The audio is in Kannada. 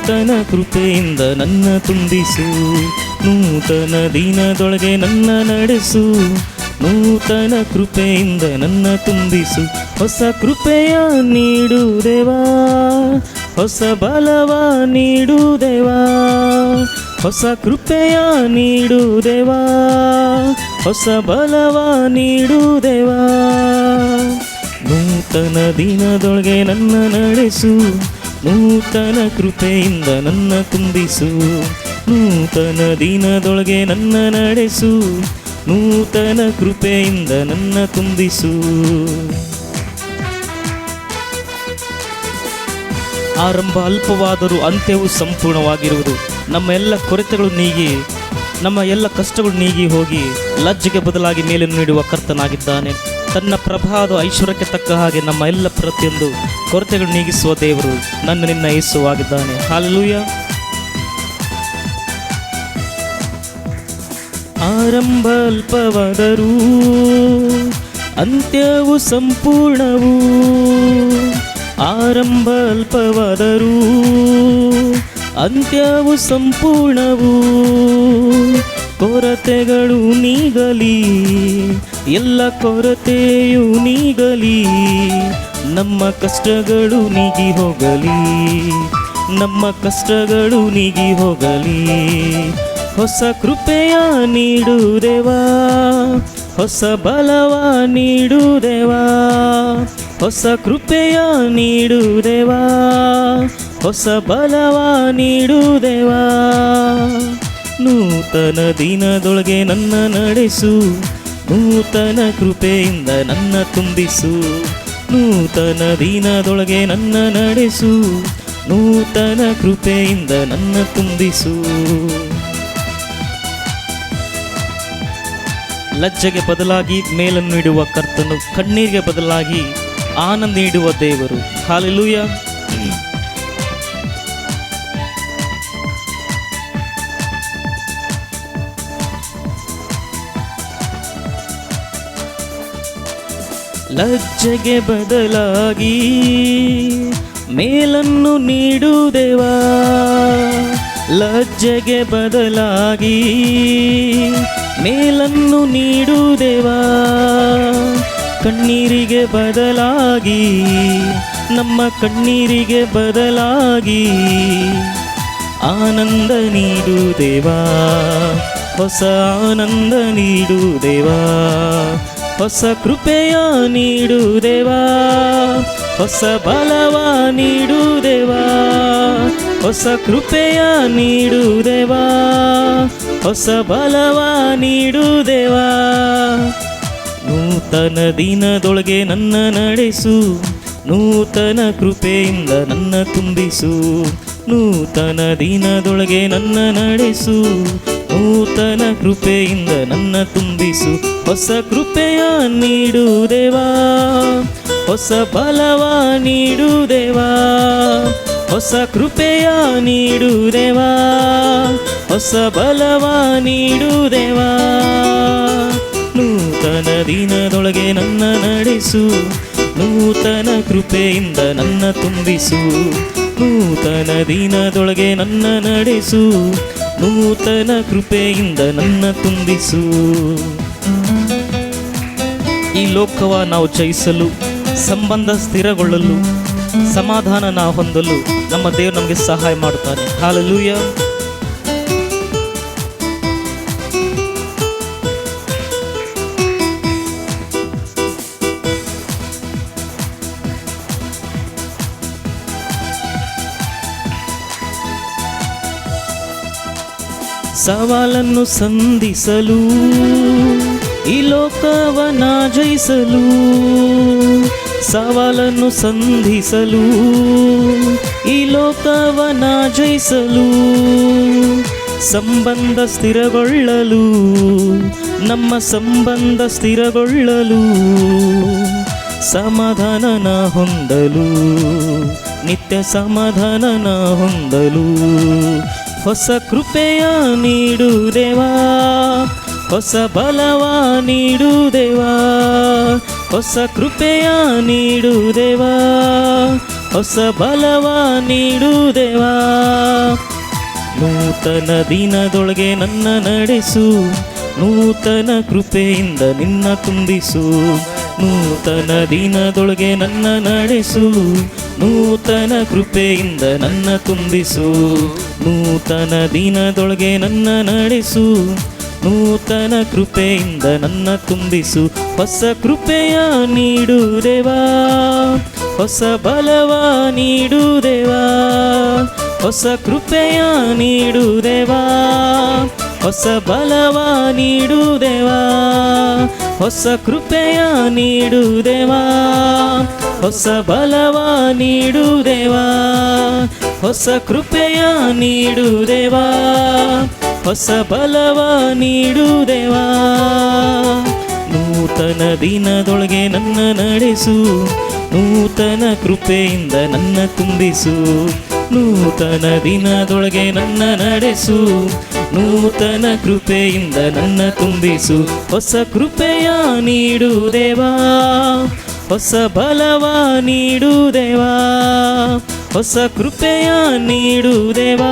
ನೂತನ ಕೃಪೆಯಿಂದ ನನ್ನ ತುಂಬಿಸು, ನೂತನ ದಿನದೊಳಗೆ ನನ್ನ ನಡೆಸು, ನೂತನ ಕೃಪೆಯಿಂದ ನನ್ನ ತುಂಬಿಸು. ಹೊಸ ಕೃಪೆಯ ನೀಡು ದೇವಾ, ಹೊಸ ಬಲವ ನೀಡು ದೇವಾ, ಹೊಸ ಕೃಪೆಯ ನೀಡು ದೇವಾ, ಹೊಸ ಬಲವ ನೀಡು ದೇವಾ. ನೂತನ ದಿನದೊಳಗೆ ನನ್ನ ನಡೆಸು, ನೂತನ ಕೃಪೆಯಿಂದ ನನ್ನ ತುಂಬಿಸು, ನೂತನ ದಿನದೊಳಗೆ ನನ್ನ ನಡೆಸು, ನೂತನ ಕೃಪೆಯಿಂದ ನನ್ನ ತುಂಬಿಸು. ಆರಂಭ ಅಲ್ಪವಾದರೂ ಅಂತ್ಯವು ಸಂಪೂರ್ಣವಾಗಿರುವುದು. ನಮ್ಮ ಎಲ್ಲ ಕೊರತೆಗಳು ನೀಗಿ, ನಮ್ಮ ಎಲ್ಲ ಕಷ್ಟಗಳು ನೀಗಿ ಹೋಗಿ ಲಜ್ಜೆಗೆ ಬದಲಾಗಿ ಮೇಲನ್ನು ನೀಡುವ ಕರ್ತನಾಗಿದ್ದಾನೆ. ತನ್ನ ಪ್ರಭಾದ ಐಶ್ವರ್ಯಕ್ಕೆ ತಕ್ಕ ಹಾಗೆ ನಮ್ಮ ಎಲ್ಲ ಪ್ರತಿಯೊಂದು ಕೊರತೆಗಳು ನೀಗಿಸುವ ದೇವರು ನನ್ನ ನಿನ್ನ ಯೇಸುವಾಗಿದ್ದಾನೆ. ಹಲ್ಲೆಲೂಯ. ಆರಂಭ ಅಲ್ಪವಾದರೂ ಅಂತ್ಯವು ಸಂಪೂರ್ಣವು, ಆರಂಭ ಅಲ್ಪವಾದರೂ ಅಂತ್ಯವು ಸಂಪೂರ್ಣವು. ಕೊರತೆಗಳು ನೀಗಲಿ, ಎಲ್ಲ ಕೊರತೆಯು ನೀಗಲಿ, ನಮ್ಮ ಕಷ್ಟಗಳು ನೀಗಿ ಹೋಗಲಿ, ನಮ್ಮ ಕಷ್ಟಗಳು ನೀಗಿ ಹೋಗಲಿ. ಹೊಸ ಕೃಪೆಯ ನೀಡು ದೇವಾ, ಹೊಸ ಬಲವ ನೀಡು ದೇವಾ, ಹೊಸ ಕೃಪೆಯ ನೀಡು ದೇವಾ, ಹೊಸ ಬಲವ ನೀಡು ದೇವಾ. ನೂತನ ದಿನದೊಳಗೆ ನನ್ನ ನಡೆಸು, ನೂತನ ಕೃಪೆಯಿಂದ ನನ್ನ ತುಂಬಿಸು, ನೂತನ ದಿನದೊಳಗೆ ನನ್ನ ನಡೆಸು, ನೂತನ ಕೃಪೆಯಿಂದ ನನ್ನ ತುಂಬಿಸು. ಲಜ್ಜೆಗೆ ಬದಲಾಗಿ ಮೇಲನ್ನು ನೀಡುವ ಕರ್ತನು, ಕಣ್ಣೀರಿಗೆ ಬದಲಾಗಿ ಆನಂದ ನೀಡುವ ದೇವರು. ಹಲ್ಲೆಲೂಯ. ಲಜ್ಜೆಗೆ ಬದಲಾಗಿ ಮೇಲನ್ನು ನೀಡು ದೇವಾ, ಲಜ್ಜೆಗೆ ಬದಲಾಗಿ ಮೇಲನ್ನು ನೀಡು ದೇವಾ. ಕಣ್ಣೀರಿಗೆ ಬದಲಾಗಿ, ನಮ್ಮ ಕಣ್ಣೀರಿಗೆ ಬದಲಾಗಿ ಆನಂದ ನೀಡು ದೇವಾ, ಹೊಸ ಆನಂದ ನೀಡು ದೇವಾ, ಹೊಸ ಕೃಪೆಯ ನೀಡು ದೇವಾ, ಹೊಸ ಬಲವ ನೀಡು ದೇವಾ, ಹೊಸ ಕೃಪೆಯ ನೀಡು ದೇವಾ, ಹೊಸ ಬಲವ ನೀಡು ದೇವಾ. ನೂತನ ದಿನದೊಳಗೆ ನನ್ನ ನಡೆಸು, ನೂತನ ಕೃಪೆಯಿಂದ ನನ್ನ ತುಂಬಿಸು, ನೂತನ ದಿನದೊಳಗೆ ನನ್ನ ನಡೆಸು, ನೂತನ ಕೃಪೆಯಿಂದ ನನ್ನ ತುಂಬಿಸು. ಹೊಸ ಕೃಪೆಯ ನೀಡು ದೇವಾ, ಹೊಸ ಬಲವ ನೀಡು ದೇವಾ, ಹೊಸ ಕೃಪೆಯ ನೀಡು ದೇವಾ, ಹೊಸ ಬಲವ ನೀಡು ದೇವಾ. ನೂತನ ದಿನದೊಳಗೆ ನನ್ನ ನಡೆಸು, ನೂತನ ಕೃಪೆಯಿಂದ ನನ್ನ ತುಂಬಿಸು, ನೂತನ ದಿನದೊಳಗೆ ನನ್ನ ನಡೆಸು, ನೂತನ ಕೃಪೆಯಿಂದ ನನ್ನ ತುಂಬಿಸು. ಈ ಲೋಕವ ನಾವು ಜಯಿಸಲು, ಸಂಬಂಧ ಸ್ಥಿರಗೊಳ್ಳಲು, ಸಮಾಧಾನ ನಾವು ಹೊಂದಲು ನಮ್ಮ ದೇವರು ನಮಗೆ ಸಹಾಯ ಮಾಡ್ತಾನೆ. ಹಲ್ಲೆಲೂಯ. ಸವಾಲನ್ನು ಸಂಧಿಸಲು, ಈ ಲೋಕವನ್ನ ಜಯಿಸಲು, ಸವಾಲನ್ನು ಸಂಧಿಸಲು, ಈ ಲೋಕವನ್ನ ಜಯಿಸಲು, ಸಂಬಂಧ ಸ್ಥಿರಗೊಳ್ಳಲು, ನಮ್ಮ ಸಂಬಂಧ ಸ್ಥಿರಗೊಳ್ಳಲು, ಸಮಾಧಾನನ ಹೊಂದಲು, ನಿತ್ಯ ಸಮಾಧಾನನ ಹೊಂದಲು. ಹೊಸ ಕೃಪೆಯ ನೀಡು ದೇವಾ, ಹೊಸ ಬಲವ ನೀಡು ದೇವಾ, ಹೊಸ ಕೃಪೆಯ ನೀಡು ದೇವಾ, ಹೊಸ ಬಲವ ನೀಡು ದೇವಾ. ನೂತನ ದಿನದೊಳಗೆ ನನ್ನ ನಡೆಸು, ನೂತನ ಕೃಪೆಯಿಂದ ನಿನ್ನ ತುಂಬಿಸು. ನೂತನ ದಿನದೊಳಗೆ ನನ್ನ ನಡೆಸು, ನೂತನ ಕೃಪೆಯಿಂದ ನನ್ನ ತುಂಬಿಸು. ನೂತನ ದಿನದೊಳಗೆ ನನ್ನ ನಡೆಸು, ನೂತನ ಕೃಪೆಯಿಂದ ನನ್ನ ತುಂಬಿಸು. ಹೊಸ ಕೃಪೆಯ ನೀಡು ದೇವಾ, ಹೊಸ ಬಲವ ನೀಡು ದೇವಾ. ಹೊಸ ಕೃಪೆಯ ನೀಡು ದೇವಾ, ಹೊಸ ಬಲವ ನೀಡು ದೇವಾ. ಹೊಸ ಕೃಪೆಯ ನೀಡು ದೇವಾ, ಹೊಸ ಬಲವ ನೀಡು ದೇವಾ. ಹೊಸ ಕೃಪೆಯ ನೀಡು ದೇವಾ, ಹೊಸ ಬಲವ ನೀಡು ದೇವಾ. ನೂತನ ದಿನದೊಳಗೆ ನನ್ನ ನಡೆಸು, ನೂತನ ಕೃಪೆಯಿಂದ ನನ್ನ ತುಂಬಿಸು. ನೂತನ ದಿನದೊಳಗೆ ನನ್ನ ನಡೆಸು, ನೂತನ ಕೃಪೆಯಿಂದ ನನ್ನ ತುಂಬಿಸು. ಹೊಸ ಕೃಪೆಯ ನೀಡು ದೇವಾ, ಹೊಸ ಬಲವ ನೀಡು ದೇವಾ. ಹೊಸ ಕೃಪೆಯ ನೀಡು ದೇವಾ.